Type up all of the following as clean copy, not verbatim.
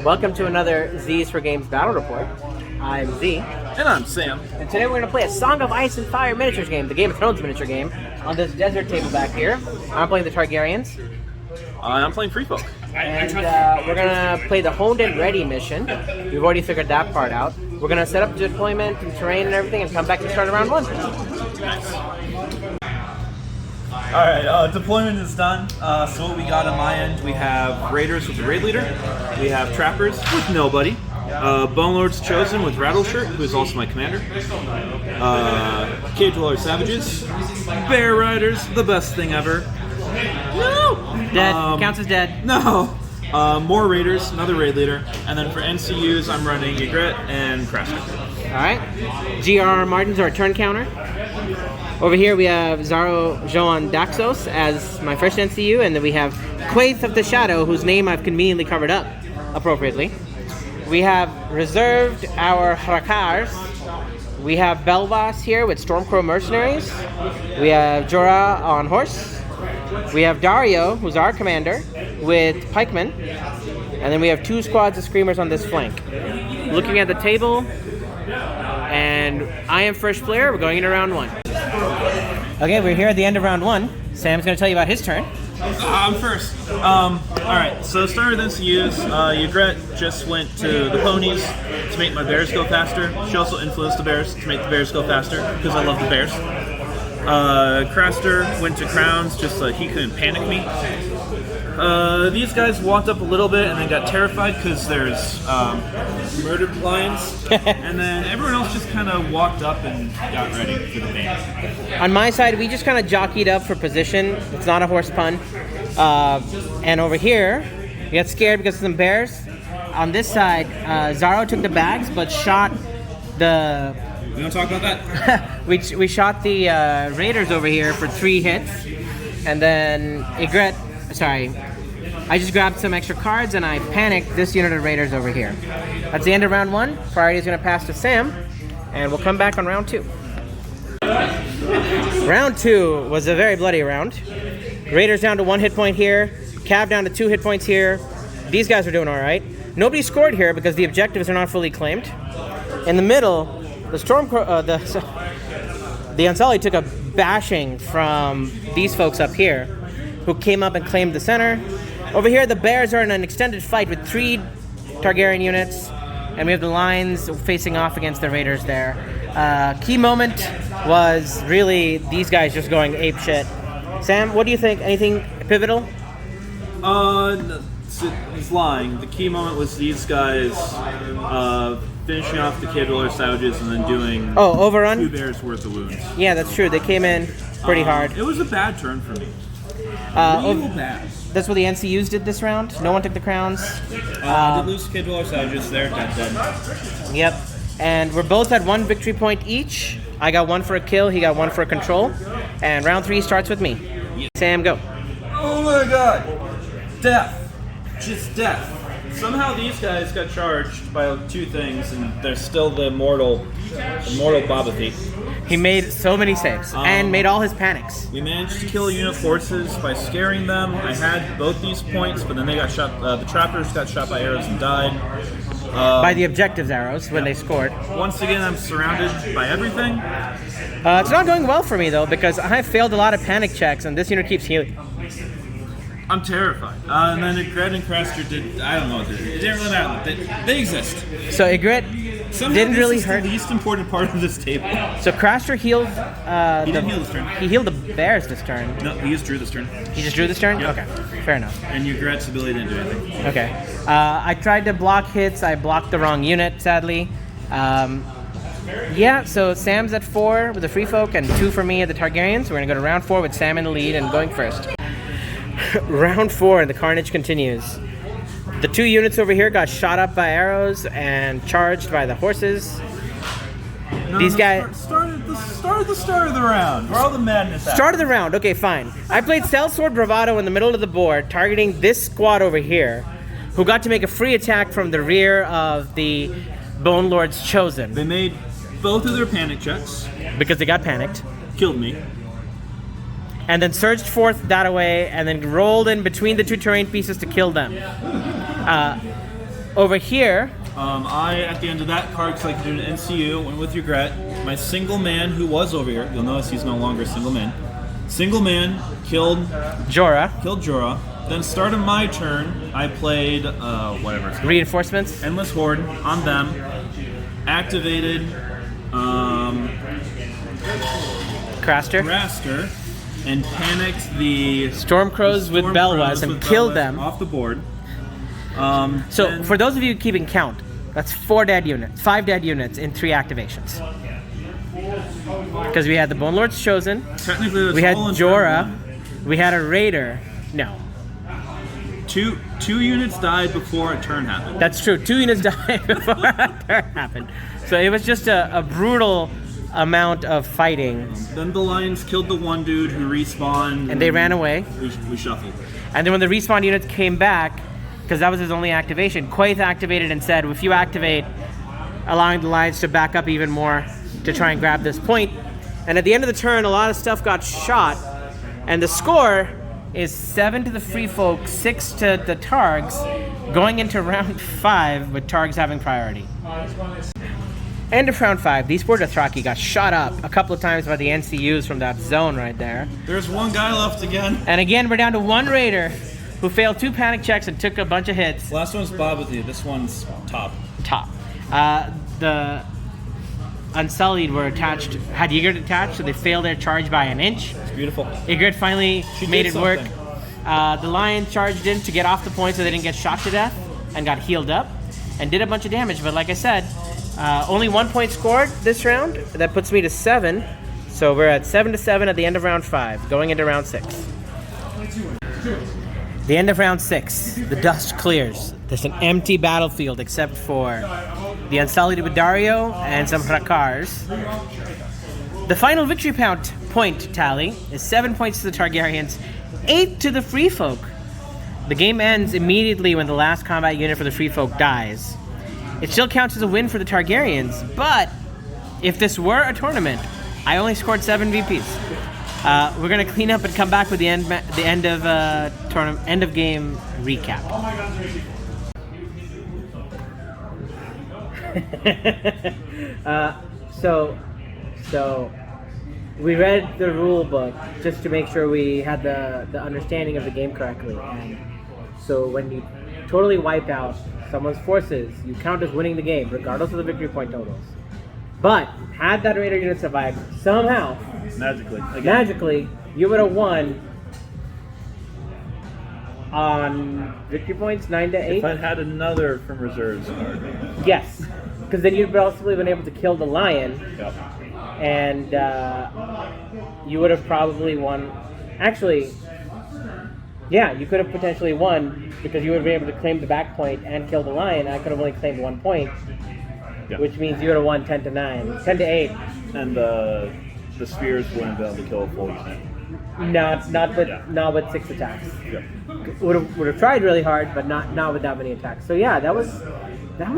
Welcome to another Z's for Games Battle Report. I'm Z. And I'm Sam. And today we're going to play a Song of Ice and Fire miniatures game, the Game of Thrones miniature game, on this desert table back here. I'm playing the Targaryens. I'm playing Free Folk. And we're going to play the Honed and Ready mission. We've already figured that part out. We're going to set up deployment and terrain and everything and come back and start round one. Nice. Alright, deployment is done. So what we got on my end, we have Raiders with the Raid Leader. We have Trappers with nobody. Bone Lords Chosen with Rattleshirt, who is also my commander. Cave Dweller Savages. Bear Riders, the best thing ever. No! Dead. Counts as dead. No! More Raiders, another Raid Leader. And then for NCUs, I'm running Ygritte and Craster. Alright. GR Martins are a turn counter. Over here we have Zaro Joan Daxos as my first NCU, and then we have Quaith of the Shadow, whose name I've conveniently covered up appropriately. We have reserved our Hrakars. We have Belvas here with Stormcrow Mercenaries. We have Jorah on horse. We have Daario, who's our commander, with Pikemen. And then we have two squads of Screamers on this flank. Looking at the table, and I am first player. We're going into round one. Okay, we're here at the end of round one. Sam's going to tell you about his turn. I'm first. Alright, so starting with NCUs, Ygritte just went to the ponies to make my bears go faster. She also influenced the bears to make the bears go faster, because I love the bears. Craster went to crowns just so he couldn't panic me. These guys walked up a little bit and then got terrified because there's murdered lions. And then everyone else just kind of walked up and got ready for the band. On my side, we just kind of jockeyed up for position. It's not a horse pun. And over here, we got scared because of some bears. On this side, Zaro took the bags but shot the... We don't talk about that? we shot the Raiders over here for 3 hits. And then Ygritte... Sorry, I just grabbed some extra cards and I panicked this unit of Raiders over here. That's the end of round one. Priority is going to pass to Sam, and we'll come back on round two. Round two was a very bloody round. Raiders down to 1 hit point here, Cav down to 2 hit points here. These guys are doing all right. Nobody scored here because the objectives are not fully claimed. In the middle, the the Unsullied took a bashing from these folks up here, who came up and claimed the center. Over here, the Bears are in an extended fight with 3 Targaryen units, and we have the Lions facing off against the Raiders there. Key moment was really these guys just going ape shit. Sam, what do you think? Anything pivotal? He's lying. The key moment was these guys finishing off the Cave Dweller Savages and then doing overrun? 2 bears worth of wounds. Yeah, that's true. They came in pretty hard. It was a bad turn for me. Real bad. That's what the NCUs did this round. No one took the crowns. I did lose Cave Dweller Savages. They're dead. Yep. And we're both at 1 victory point each. I got 1 for a kill. He got 1 for a control. And round 3 starts with me. Yeah. Sam, go. Oh my god. Death. Just death. Somehow these guys got charged by 2 things, and they're still the immortal Baba Thief. He made so many saves and made all his panics. We managed to kill a unit of horses by scaring them. I had both these points, but then they got shot. The trappers got shot by arrows and died. By the objectives arrows when they scored. Once again, I'm surrounded by everything. It's not going well for me though, because I failed a lot of panic checks, and this unit keeps healing. I'm terrified. And then Ygritte and Craster did, I don't know what they did. It didn't really matter. They exist. So Ygritte didn't really hurt. The least important part of this table. So Craster healed... he didn't heal this turn. He healed the Bears this turn. No, he just drew this turn. He just drew this turn? Yep. Okay, fair enough. And Ygritte's ability didn't do anything. Okay. I tried to block hits. I blocked the wrong unit, sadly. Yeah, so Sam's at 4 with the Free Folk and 2 for me at the Targaryens. We're going to go to round 4 with Sam in the lead and going first. Round 4, and the carnage continues. The 2 units over here got shot up by arrows and charged by the horses. No, These guys... Start of the round. Where all the madness happened. Start of the round. Okay, fine. I played Sellsword Bravado in the middle of the board, targeting this squad over here, who got to make a free attack from the rear of the Bone Lords Chosen. They made both of their panic checks. Because they got panicked. Killed me. And then surged forth that away, and then rolled in between the 2 terrain pieces to kill them. over here, At the end of that card, because I could do an NCU, went with regret. My single man who was over here, you'll notice he's no longer a single man. Single man killed Jorah. Then started my turn. I played whatever it's called. Reinforcements. Endless Horde on them. Activated Craster and panicked the Stormcrows with Belwas and killed them off the board. So for those of you keeping count, that's 5 dead units in 3 activations. Because we had the Bone Lord's Chosen, Technically, we had Jorah, we had a Raider. No. Two units died before a turn happened. That's true. 2 units died before a turn happened. So it was just a brutal amount of fighting. Then the Lions killed the one dude who respawned. And they ran away. We shuffled. And then when the respawn units came back, because that was his only activation, Quaithe activated and said, if you activate, allowing the Lions to back up even more to try and grab this point. And at the end of the turn, a lot of stuff got shot. And the score is 7 to the Free Folk, 6 to the Targs, going into round 5 with Targs having priority. End of round 5, these poor Dothraki got shot up a couple of times by the NCUs from that zone right there. There's one guy left again. And again, we're down to 1 Raider who failed 2 panic checks and took a bunch of hits. Last one's Bob with you. This one's top. The Unsullied were attached, had Ygritte attached, so they failed their charge by an inch. It's beautiful. Ygritte finally made it work. The Lion charged in to get off the point so they didn't get shot to death and got healed up and did a bunch of damage. But like I said, only 1 point scored this round. That puts me to 7. So we're at 7 to 7 at the end of round 5, going into round 6. The end of round 6, the dust clears. There's an empty battlefield except for the Unsullied with Daario and some Hrakkars. The final victory point tally is 7 points to the Targaryens, 8 to the Free Folk. The game ends immediately when the last combat unit for the Free Folk dies. It still counts as a win for the Targaryens, but if this were a tournament, I only scored 7 VPs. We're gonna clean up and come back with the end of game recap. So we read the rule book just to make sure we had the understanding of the game correctly. And so when you totally wipe out someone's forces, you count as winning the game, regardless of the victory point totals. But had that Raider unit survived somehow, magically, you would have won on victory points 9 to 8. If I'd had another from reserves card. Yes, because then you'd possibly been able to kill the Lion. Yep. And you would have probably won. Actually, yeah, you could have potentially won because you would have been able to claim the back point and kill the Lion. I could have only claimed 1 point, which means you would have won 10 to 9, 10 to 8. And the spears wouldn't be able to kill a full unit. Not with 6 attacks. Yep. Would have tried really hard, but not with that many attacks. So yeah, that was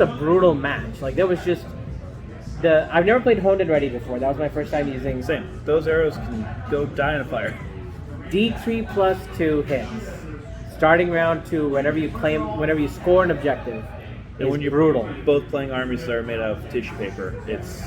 a brutal match. Like there was just. I've never played Honed and Ready before. That was my first time using... Same. Those arrows can go die in a fire. D3 plus 2 hits. Starting round 2, whenever you score an objective, and when you're brutal. Both playing armies that are made out of tissue paper, it's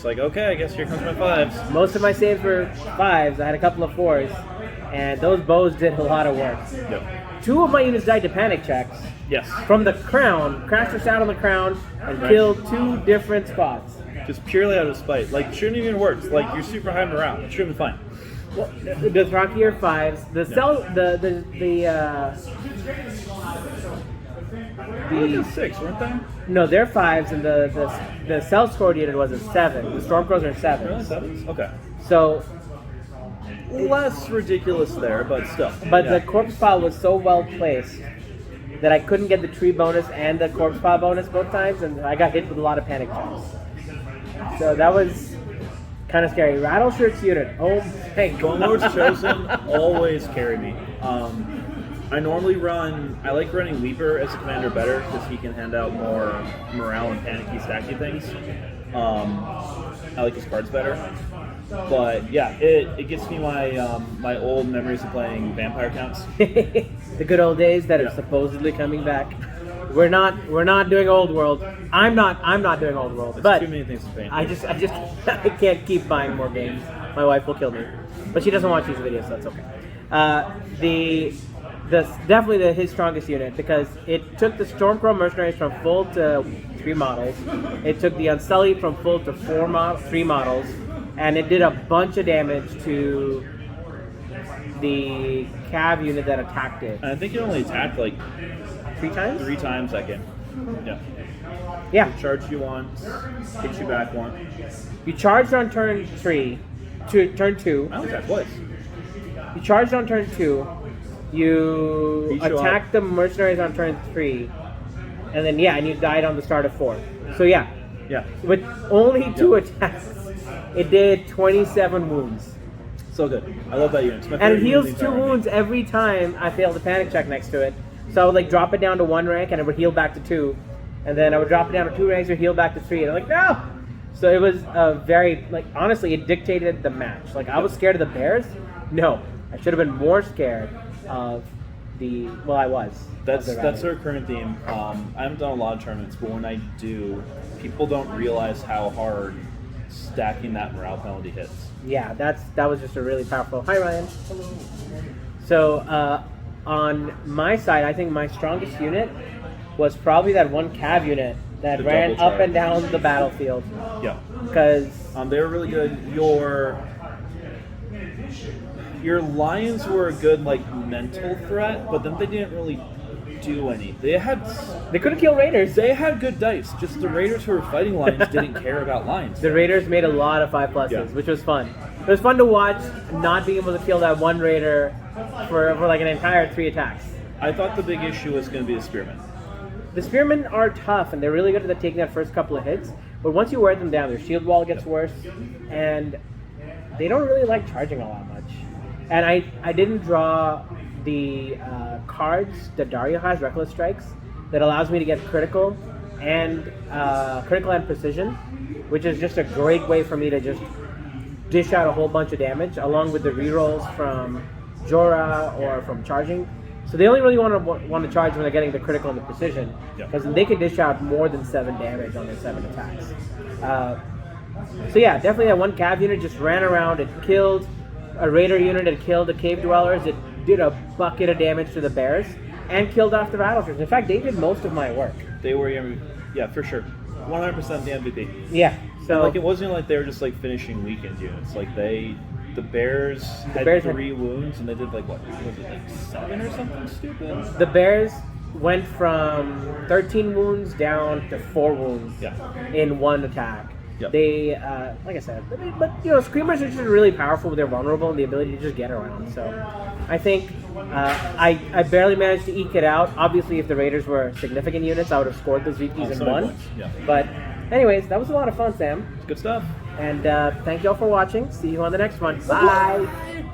like, okay, I guess here comes my 5s. Most of my saves were 5s. I had a couple of 4s. And those bows did a lot of work. Yep. 2 of my units died to panic checks. Yes. From the crown. Crashed sat on the crown and killed 2 different spots. Just purely out of spite. Like, shouldn't even work. Like, you're super high morale. It should have been fine. Well, the Dothraki are 5s. The 6, weren't they? No, they're 5s, and the self-scored unit was a 7. The Stormcrows are 7s. Really? 7s? Okay. So less ridiculous there, but still. But the corpse pile was so well placed that I couldn't get the tree bonus and the corpse pile bonus both times, and I got hit with a lot of panic checks. So that was kind of scary. Rattleshirt's unit. Oh, thank God. Bone Lord's Chosen always carry me. I like running Weeper as a commander better because he can hand out more morale and panicky stacky things. I like his cards better. But yeah, it gets me my old memories of playing vampire counts. The good old days that are supposedly coming back. we're not doing old world. I'm not doing old world. There's But too many things to paint. I can't keep buying more games. My wife will kill me, but she doesn't watch these videos, so that's okay. Definitely his strongest unit, because it took the Stormcrow mercenaries from full to 3 models. It took the Unsullied from full to 3 models, and it did a bunch of damage to the Cav unit that attacked it. And I think it only attacked like 3 times? 3 times that game. Yeah. Yeah. Charged you once, hit you back once. You charged on turn 3 to turn 2. I only attacked twice. You charged on turn 2. You Beat you attacked the mercenaries on turn 3. And then, and you died on the start of 4. So, Yeah. with only 2 attacks, it did 27 wounds. So good. I love that unit. It's my And it favorite heals unit 2 in the entire wounds every time I failed the panic check next to it. So I would like drop it down to 1 rank and it would heal back to 2. And then I would drop it down to 2 ranks or heal back to 3. And I'm like, no! So it was very, honestly, it dictated the match. Like, I was scared of the bears. No. I should have been more scared of I was. That's our current theme. I haven't done a lot of tournaments, but when I do, people don't realize how hard stacking that morale penalty hits. Yeah, that was just a really powerful. Hi, Ryan. Hello. So on my side, I think my strongest unit was probably that 1 Cav unit that ran double up charge. and down the battlefield. Yeah. Because they were really good. Your lions were a good mental threat, but then they didn't really do any. They couldn't kill raiders. They had good dice. Just the raiders who were fighting lions didn't care about lions. The raiders made a lot of 5+s, which was fun. It was fun to watch not being able to kill that 1 raider for an entire 3 attacks. I thought the big issue was going to be the spearmen. The spearmen are tough, and they're really good at taking that first couple of hits. But once you wear them down, their shield wall gets worse, and they don't really like charging all that much. And I didn't draw the cards that Daario has, Reckless Strikes, that allows me to get critical and precision, which is just a great way for me to just dish out a whole bunch of damage, along with the rerolls from Jorah or from charging. So they only really want to charge when they're getting the critical and the precision, because they can dish out more than 7 damage on their 7 attacks. So yeah, definitely that 1 Cav unit just ran around. It killed a raider unit. It killed the cave dwellers. It did a bucket of damage to the bears and killed off the Rattleshirts. In fact, they did most of my work. They were, for sure, 100% the MVP. Yeah. So and, it wasn't like they were just finishing weekend units. The Bears had 3 wounds, and they did 7 or something stupid? The Bears went from 13 wounds down to 4 wounds in 1 attack. Yep. They, like I said, but Screamers are just really powerful. They're vulnerable in the ability to just get around. So I think I barely managed to eke it out. Obviously, if the Raiders were significant units, I would have scored those VPs and won. Yeah. But anyways, that was a lot of fun, Sam. Good stuff. And thank you all for watching. See you on the next one. Bye.